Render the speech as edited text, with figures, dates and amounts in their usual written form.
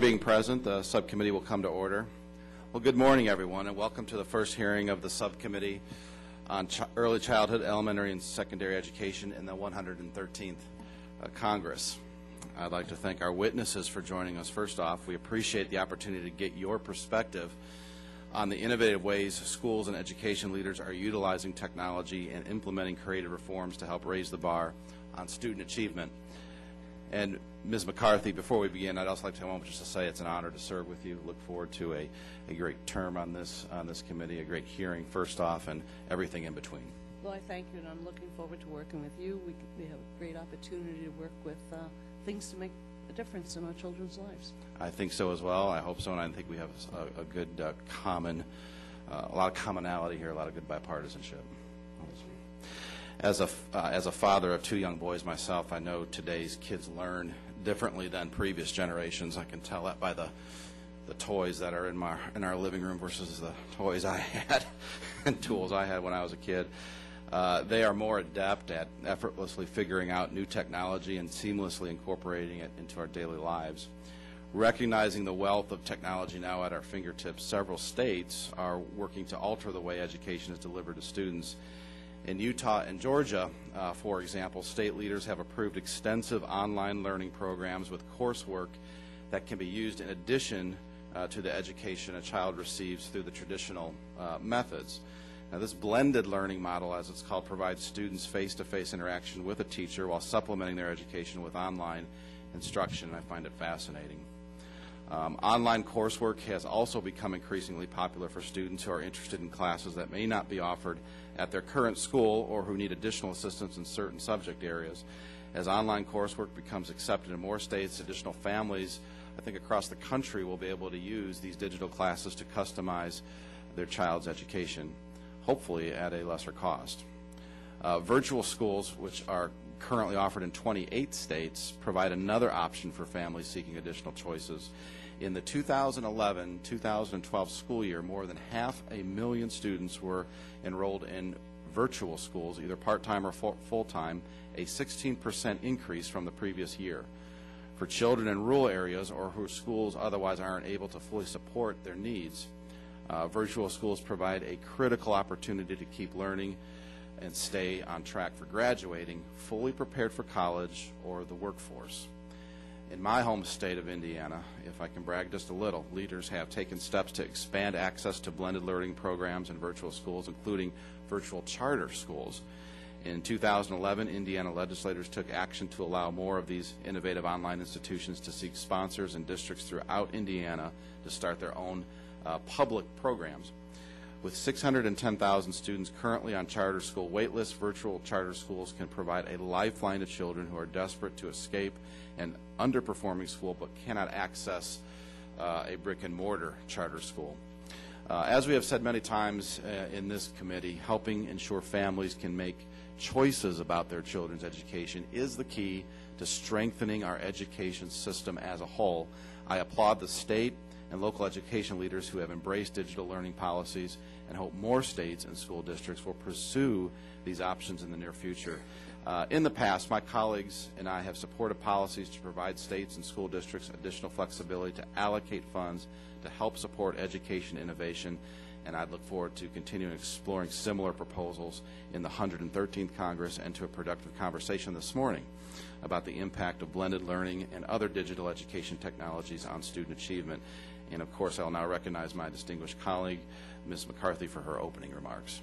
Being present, the subcommittee will come to order. Well, good morning, everyone, and welcome to the first hearing of the subcommittee on early childhood, elementary, and secondary education in the 113th Congress. I'd like to thank our witnesses for joining us. First off, we appreciate the opportunity to get your perspective on the innovative ways schools and education leaders are utilizing technology and implementing creative reforms to help raise the bar on student achievement. And Ms. McCarthy, before we begin, I'd also like to take a moment just to say it's an honor to serve with you. Look forward to a great term on this committee, a great hearing first off, and everything in between. Well, I thank you, and I'm looking forward to working with you. We have a great opportunity to work with things to make a difference in our children's lives. I think so as well. I hope so, and I think we have a good a lot of commonality here, a lot of good bipartisanship. As a father of two young boys myself, I know today's kids learn differently than previous generations. I can tell that by the toys that are in our living room versus the toys I had and tools I had when I was a kid. They are more adept at effortlessly figuring out new technology and seamlessly incorporating it into our daily lives. Recognizing the wealth of technology now at our fingertips, several states are working to alter the way education is delivered to students. In Utah and Georgia, for example, state leaders have approved extensive online learning programs with coursework that can be used in addition to the education a child receives through the traditional methods. Now, this blended learning model, as it's called, provides students face-to-face interaction with a teacher while supplementing their education with online instruction, and I find it fascinating. Online coursework has also become increasingly popular for students who are interested in classes that may not be offered at their current school or who need additional assistance in certain subject areas. As online coursework becomes accepted in more states, additional families, I think across the country, will be able to use these digital classes to customize their child's education, hopefully at a lesser cost. Virtual schools, which are currently offered in 28 states, provide another option for families seeking additional choices. In the 2011-2012 school year, more than 500,000 students were enrolled in virtual schools, either part-time or full-time, a 16% increase from the previous year. For children in rural areas or whose schools otherwise aren't able to fully support their needs, virtual schools provide a critical opportunity to keep learning and stay on track for graduating, fully prepared for college or the workforce. In my home state of Indiana, if I can brag just a little, leaders have taken steps to expand access to blended learning programs in virtual schools, including virtual charter schools. In 2011, Indiana legislators took action to allow more of these innovative online institutions to seek sponsors in districts throughout Indiana to start their own public programs. With 610,000 students currently on charter school waitlists, virtual charter schools can provide a lifeline to children who are desperate to escape an underperforming school but cannot access a brick-and-mortar charter school. As we have said many times in this committee, helping ensure families can make choices about their children's education is the key to strengthening our education system as a whole. I applaud the state and local education leaders who have embraced digital learning policies and hope more states and school districts will pursue these options in the near future. In the past, my colleagues and I have supported policies to provide states and school districts additional flexibility to allocate funds to help support education innovation, and I look forward to continuing exploring similar proposals in the 113th Congress and to a productive conversation this morning about the impact of blended learning and other digital education technologies on student achievement. And of course, I will now recognize my distinguished colleague, Ms. McCarthy, for her opening remarks.